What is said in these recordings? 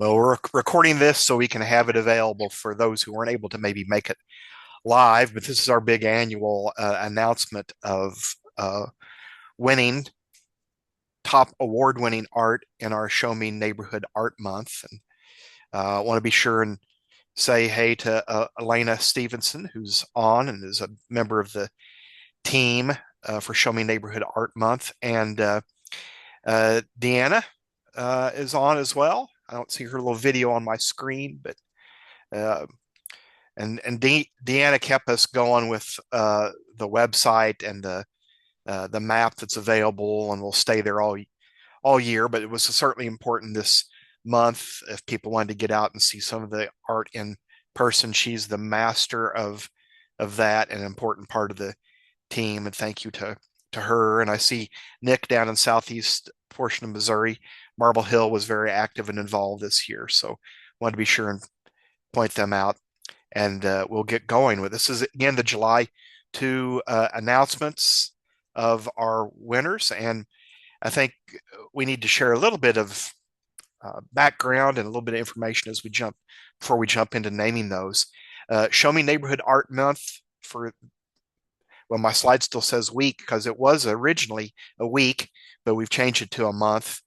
Well, we're recording this so we can have it available for those who weren't able to maybe make it live, but this is our big annual announcement of winning top award-winning art in our Show Me Neighborhood Art Month. And I want to be sure and say hey to Elena Stevenson, who's on and is a member of the team for Show Me Neighborhood Art Month. And Deanna is on as well. I don't see her little video on my screen, but uh, Deanna kept us going with the website and the map that's available, and we'll stay there all year. But it was certainly important this month if people wanted to get out and see some of the art in person. She's the master of that, and an important part of the team. And thank you to her. And I see Nick down in southeast portion of Missouri. Marble Hill was very active and involved this year, so wanted to be sure and point them out. And we'll get going with this. Is again the July 2 announcements of our winners, and I think we need to share a little bit of background and a little bit of information as we jump before we jump into naming those. Show Me Neighborhood Art Month for, well, my slide still says week because it was originally a week, but we've changed it to a month.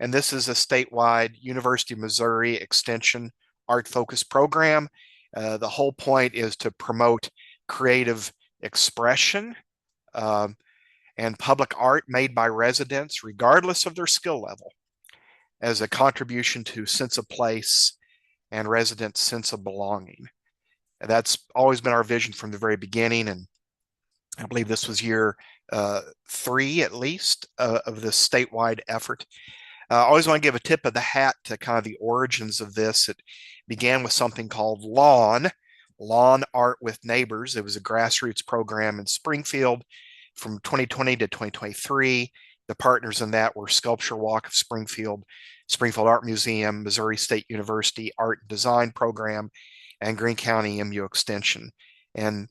And this is a statewide University of Missouri extension art focused program. The whole point is to promote creative expression and public art made by residents, regardless of their skill level, as a contribution to sense of place and residents' sense of belonging. And that's always been our vision from the very beginning. And I believe this was year 3, at least, of this statewide effort. I always want to give a tip of the hat to kind of the origins of this. It began with something called Lawn Art with Neighbors. It was a grassroots program in Springfield from 2020 to 2023. The partners in that were Sculpture Walk of Springfield, Springfield Art Museum, Missouri State University Art and Design Program, and Greene County MU Extension. And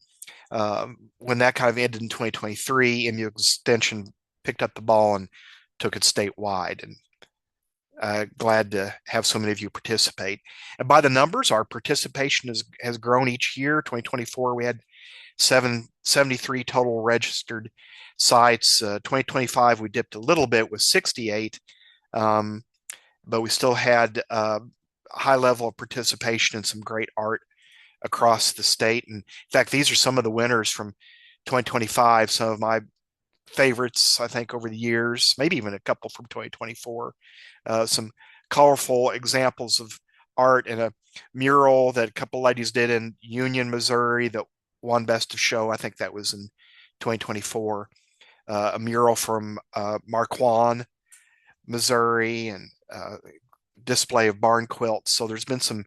when that kind of ended in 2023, MU Extension picked up the ball and took it statewide. And glad to have so many of you participate. And by the numbers, our participation has grown each year. 2024, we had 73 total registered sites. 2025, we dipped a little bit with 68, but we still had a high level of participation and some great art across the state. And in fact, these are some of the winners from 2025, some of my favorites, I think, over the years, maybe even a couple from 2024. Some colorful examples of art and a mural that a couple ladies did in Union, Missouri that won Best of Show. I think that was in 2024. A mural from Marquand, Missouri, and display of barn quilts. So there's been some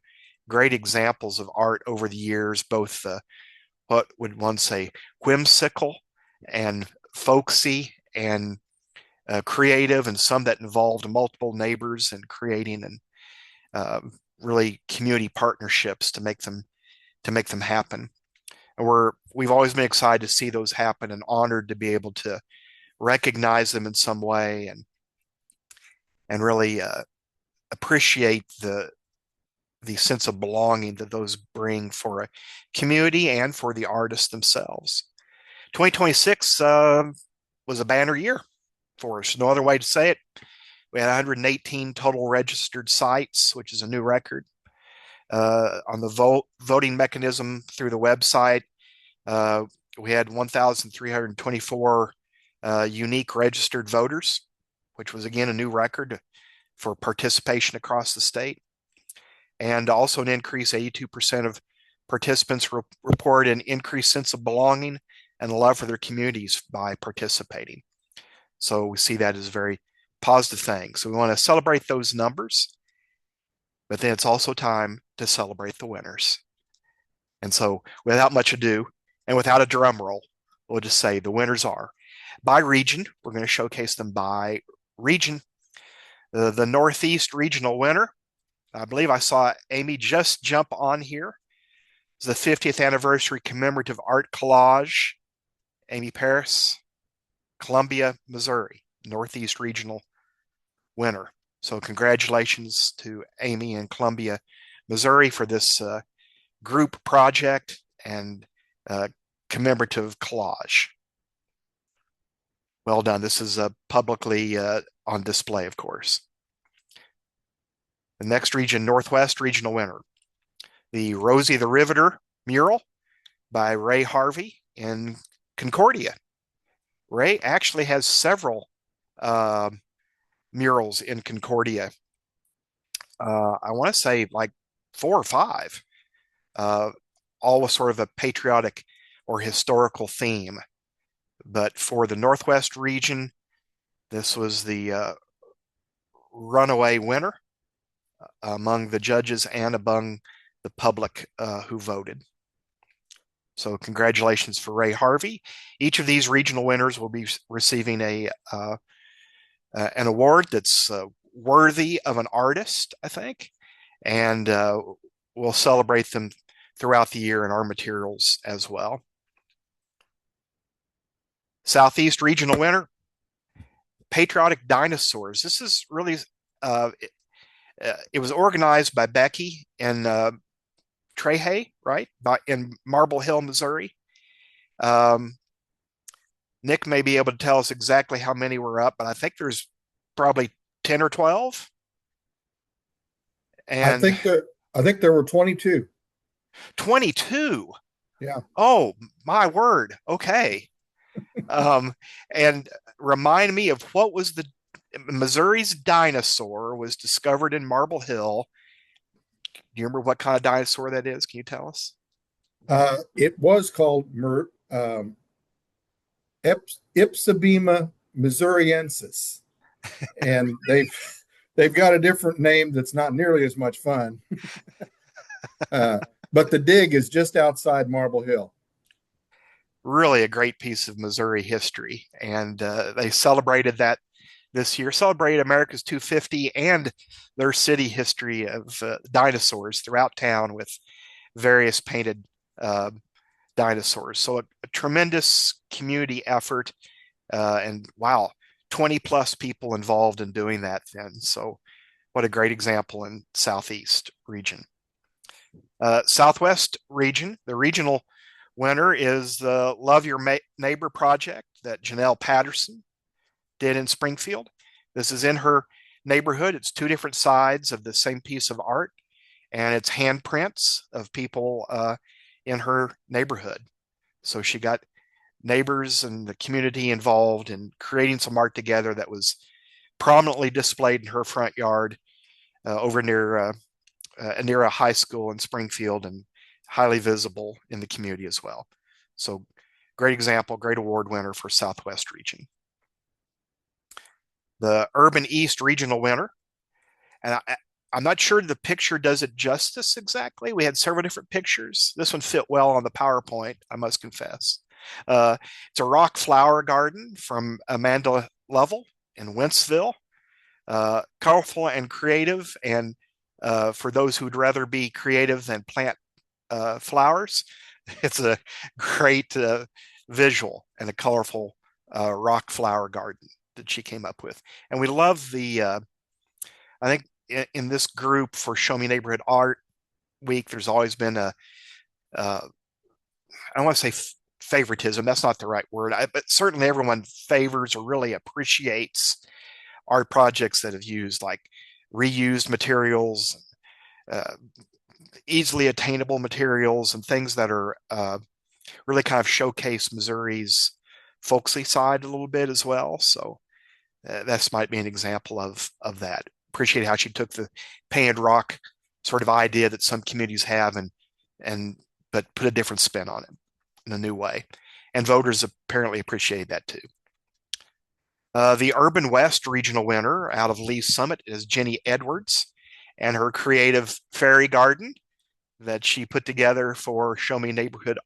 great examples of art over the years, both what would one say, whimsical and folksy and creative, and some that involved multiple neighbors and creating and really community partnerships to make them happen. And we've always been excited to see those happen and honored to be able to recognize them in some way and really appreciate the sense of belonging that those bring for a community and for the artists themselves. 2026 was a banner year for us. No other way to say it. We had 118 total registered sites, which is a new record. On the voting mechanism through the website, we had 1,324 unique registered voters, which was again a new record for participation across the state. And also an increase, 82% of participants report an increased sense of belonging and love for their communities by participating. So we see that as a very positive thing. So we want to celebrate those numbers, but then it's also time to celebrate the winners. And so without much ado and without a drum roll, we'll just say the winners are by region. We're going to showcase them by region. The Northeast regional winner, I believe I saw Amy just jump on here. It's the 50th anniversary commemorative art collage. Amy Paris, Columbia, Missouri, Northeast regional winner. So congratulations to Amy in Columbia, Missouri for this group project and commemorative collage. Well done. This is publicly on display, of course. The next region, Northwest regional winner, the Rosie the Riveter mural by Ray Harvey in Concordia. Ray actually has several uh, murals in Concordia. I want to say like 4 or 5, uh, all with sort of a patriotic or historical theme. But for the Northwest region, this was the runaway winner among the judges and among the public who voted. So congratulations for Ray Harvey. Each of these regional winners will be receiving an award that's worthy of an artist, I think, and we'll celebrate them throughout the year in our materials as well. Southeast regional winner, Patriotic Dinosaurs. This is really, it was organized by Becky in Trehay, right, in Marble Hill, Missouri. Nick may be able to tell us exactly how many were up, but I think there's probably 10 or 12. I And think that I think there were 22. 22. Yeah. Oh, my word. Okay. Um, and remind me of what was the Missouri's dinosaur was discovered in Marble Hill. Do you remember what kind of dinosaur that is? Can you tell us? It was called Ipsabema missouriensis, and they've got a different name that's not nearly as much fun. uh, but the dig is just outside Marble Hill. Really a great piece of Missouri history. And they celebrated that this year, celebrated America's 250 and their city history of dinosaurs throughout town with various painted uh, dinosaurs. So a tremendous community effort. And wow, 20 plus people involved in doing that then. So what a great example in Southeast region. Southwest region, the regional winner is the Love Your Neighbor project that Janelle Patterson did in Springfield. This is in her neighborhood. It's 2 different sides of the same piece of art, and it's handprints of people in her neighborhood. So she got neighbors and the community involved in creating some art together that was prominently displayed in her front yard over near a high school in Springfield and highly visible in the community as well. So great example, great award winner for Southwest region. The Urban East regional winner, and I'm not sure the picture does it justice exactly. We had several different pictures. This one fit well on the PowerPoint, I must confess. It's a rock flower garden from Amanda Lovell in Wentzville. Colorful and creative, and for those who'd rather be creative than plant flowers, it's a great visual and a colorful rock flower garden that she came up with. And we love I think in this group for Show Me Neighborhood Art Week, there's always been I don't want to say favoritism, that's not the right word, but certainly everyone favors or really appreciates art projects that have used like reused materials, uh, easily attainable materials, and things that are really kind of showcase Missouri's folksy side a little bit as well. So this might be an example of that. Appreciate how she took the painted rock sort of idea that some communities have and but put a different spin on it in a new way. And voters apparently appreciate that too. The Urban West regional winner out of Lee's Summit is Jenny Edwards and her creative fairy garden that she put together for Show Me Neighborhood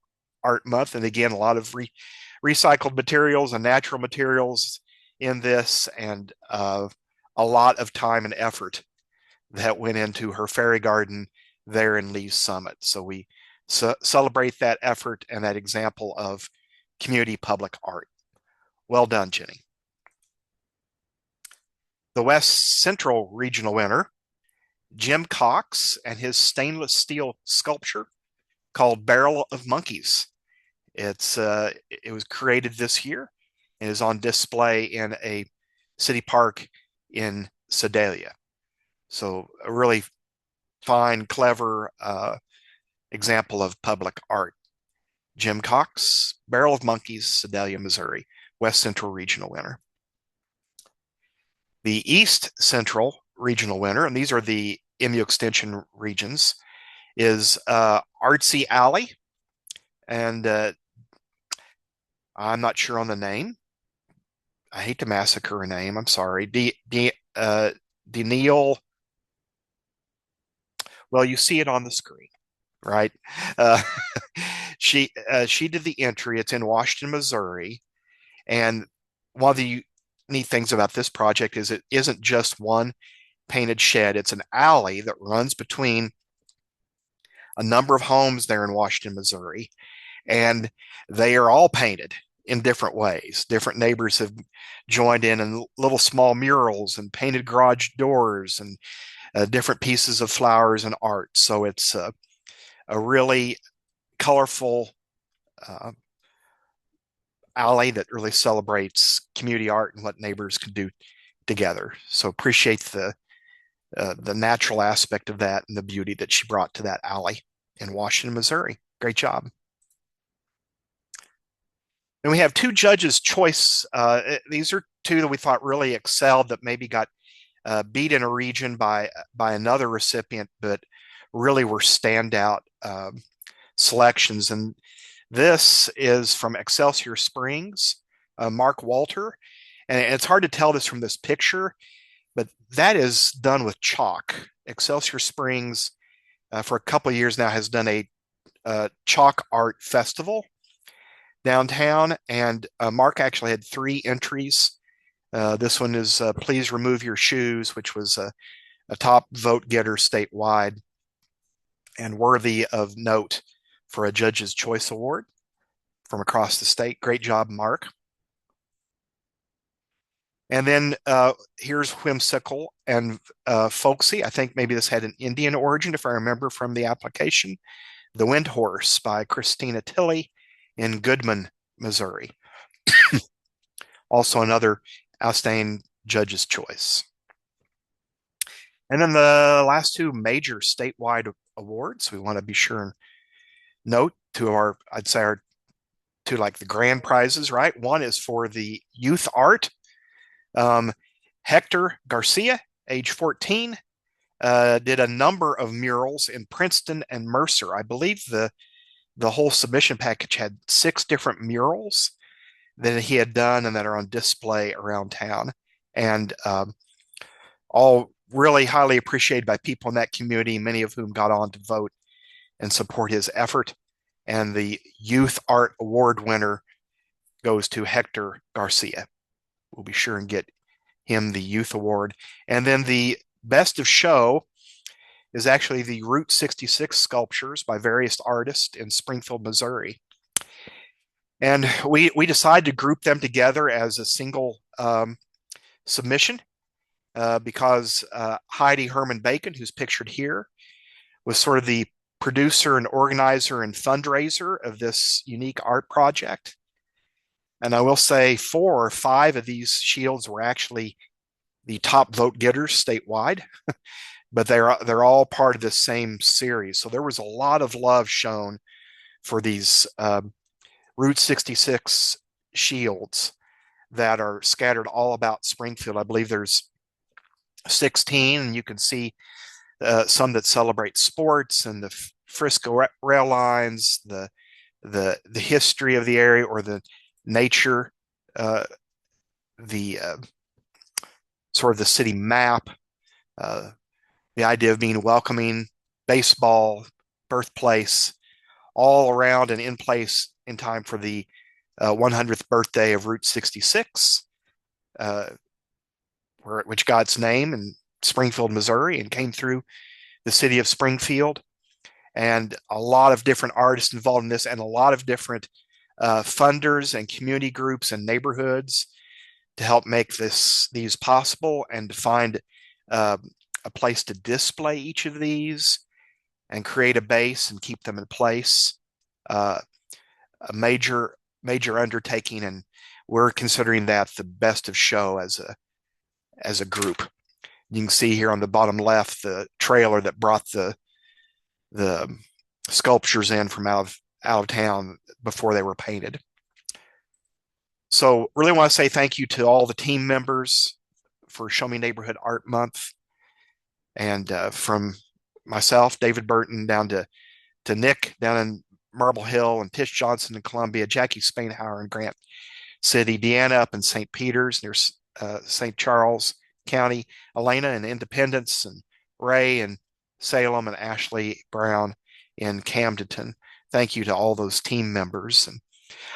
Art Month. And again, a lot of recycled materials and natural materials in this, and a lot of time and effort that went into her fairy garden there in Lee's Summit. So we celebrate that effort and that example of community public art. Well done, Jenny. The West Central regional winner, Jim Cox, and his stainless steel sculpture called Barrel of Monkeys. It was created this year and is on display in a city park in Sedalia. So a really fine, clever example of public art. Jim Cox, Barrel of Monkeys, Sedalia, Missouri, West Central regional winner. The East Central regional winner, and these are the MU Extension regions, is Artsy Alley, and I'm not sure on the name. I hate to massacre a name. I'm sorry. Deniel. Well, you see it on the screen, right? Uh, she did the entry. It's in Washington, Missouri, and one of the neat things about this project is it isn't just one painted shed. It's an alley that runs between a number of homes there in Washington, Missouri, and they are all painted in different ways. Different neighbors have joined in little small murals and painted garage doors and different pieces of flowers and art. So it's a really colorful uh, alley that really celebrates community art and what neighbors can do together. So appreciate the natural aspect of that and the beauty that she brought to that alley in Washington, Missouri. Great job. And we have two judges' choice. These are two that we thought really excelled that maybe got beat in a region by another recipient, but really were standout selections. And this is from Excelsior Springs, Mark Walter. And it's hard to tell this from this picture, but that is done with chalk. Excelsior Springs, for a couple of years now, has done a chalk art festival downtown, and Mark actually had 3 entries. This one is Please Remove Your Shoes, which was a top vote getter statewide and worthy of note for a Judge's Choice Award from across the state. Great job, Mark. And then here's Whimsical and Folksy. I think maybe this had an Indian origin, if I remember from the application. The Wind Horse by Christina Tilley in Goodman, Missouri. Also another outstanding Judge's Choice. And then the last 2 major statewide awards, we want to be sure and note to our, I'd say our to like the grand prizes, right? One is for the youth art. Hector Garcia, age 14, did a number of murals in Princeton and Mercer. I believe the whole submission package had 6 different murals that he had done and that are on display around town, and all really highly appreciated by people in that community, many of whom got on to vote and support his effort. And the Youth Art Award winner goes to Hector Garcia. We'll be sure and get him the Youth Award. And then the Best of Show is actually the Route 66 sculptures by various artists in Springfield, Missouri. And we decided to group them together as a single submission because Heidi Herman Bacon, who's pictured here, was sort of the producer and organizer and fundraiser of this unique art project. And I will say 4 or 5 of these shields were actually the top vote getters statewide, but they're all part of this same series. So there was a lot of love shown for these Route 66 shields that are scattered all about Springfield. I believe there's 16, and you can see some that celebrate sports and the Frisco rail lines, the history of the area or the nature, the sort of the city map, the idea of being welcoming, baseball, birthplace, all around and in place in time for the 100th birthday of Route 66, which got its name in Springfield, Missouri, and came through the city of Springfield. And a lot of different artists involved in this, and a lot of different funders and community groups and neighborhoods to help make these possible and to find uh, a place to display each of these and create a base and keep them in place. Uh, a major undertaking, and we're considering that the best of show as a group. You can see here on the bottom left the trailer that brought the sculptures in from out of town before they were painted. So really want to say thank you to all the team members for Show Me Neighborhood Art Month, and from myself, David Burton, down to Nick down in Marble Hill, and Tish Johnson in Columbia, Jackie Spainhauer in Grant City, Deanna up in St. Peters near St. Charles County, Elena in Independence, and Ray in Salem, and Ashley Brown in Camdenton. Thank you to all those team members. And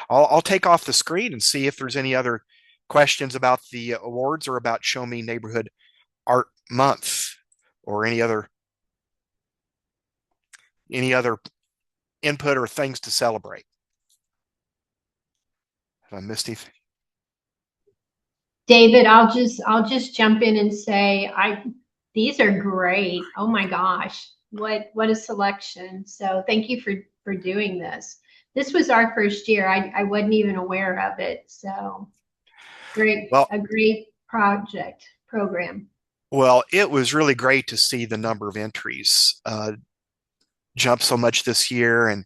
I'll take off the screen and see if there's any other questions about the awards or about Show Me Neighborhood Art Month, or any other input or things to celebrate. Have I missed anything? David, I'll just jump in and say these are great. Oh my gosh. What a selection. So thank you for doing this. This was our first year. I wasn't even aware of it. So great, Well, a great program. well, it was really great to see the number of entries jump so much this year. And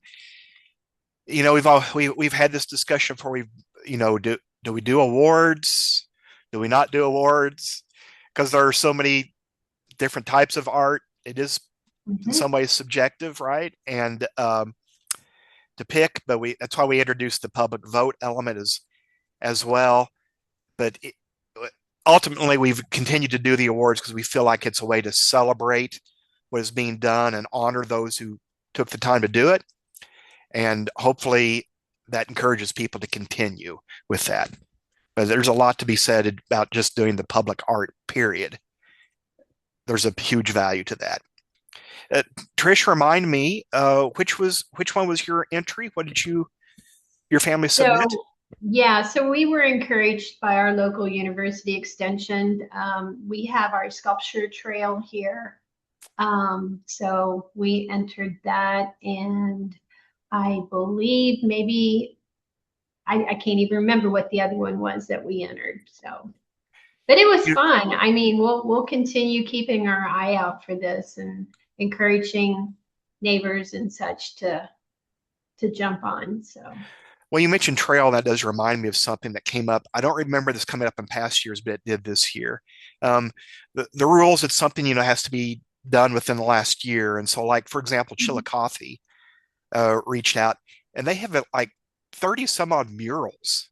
we've had this discussion before. Do we do awards? Do we not do awards? Because there are so many different types of art. It is in some ways subjective, right? And to pick, but that's why we introduced the public vote element as well. But ultimately, we've continued to do the awards because we feel like it's a way to celebrate what is being done and honor those who took the time to do it. And hopefully that encourages people to continue with that. But there's a lot to be said about just doing the public art, period. There's a huge value to that. Trish, remind me, which one was your entry? What did your family submit? So we were encouraged by our local university extension. We have our sculpture trail here. So we entered that, and I believe maybe I can't even remember what the other one was that we entered. So, but it was fun. I mean, we'll continue keeping our eye out for this and encouraging neighbors and such to jump on. So. Well, you mentioned trail. That does remind me of something that came up. I don't remember this coming up in past years, but it did this year. The rules, it's something, has to be done within the last year. And so, like, for example, Chillicothe reached out, and they have like 30 some odd murals.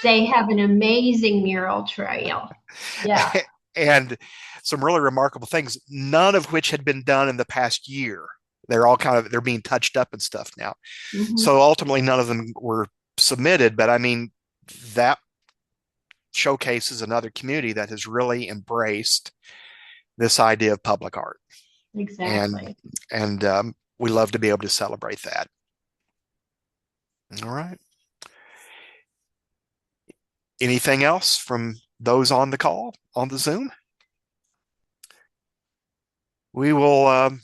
They have an amazing mural trail. Yeah. And some really remarkable things, none of which had been done in the past year. They're being touched up and stuff now. So ultimately, none of them were submitted, but I mean, that showcases another community that has really embraced this idea of public art. Exactly. And we love to be able to celebrate that. All right. Anything else from those on the call, on the Zoom? We'll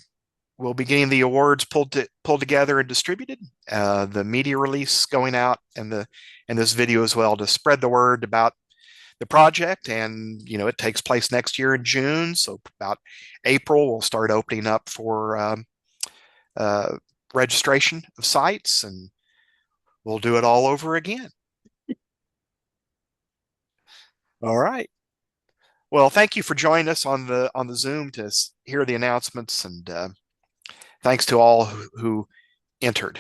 be getting the awards pulled together and distributed. The media release going out, and this video as well, to spread the word about the project. And it takes place next year in June, so about April we'll start opening up for registration of sites, and we'll do it all over again. All right. Well, thank you for joining us on the Zoom to hear the announcements, and thanks to all who entered.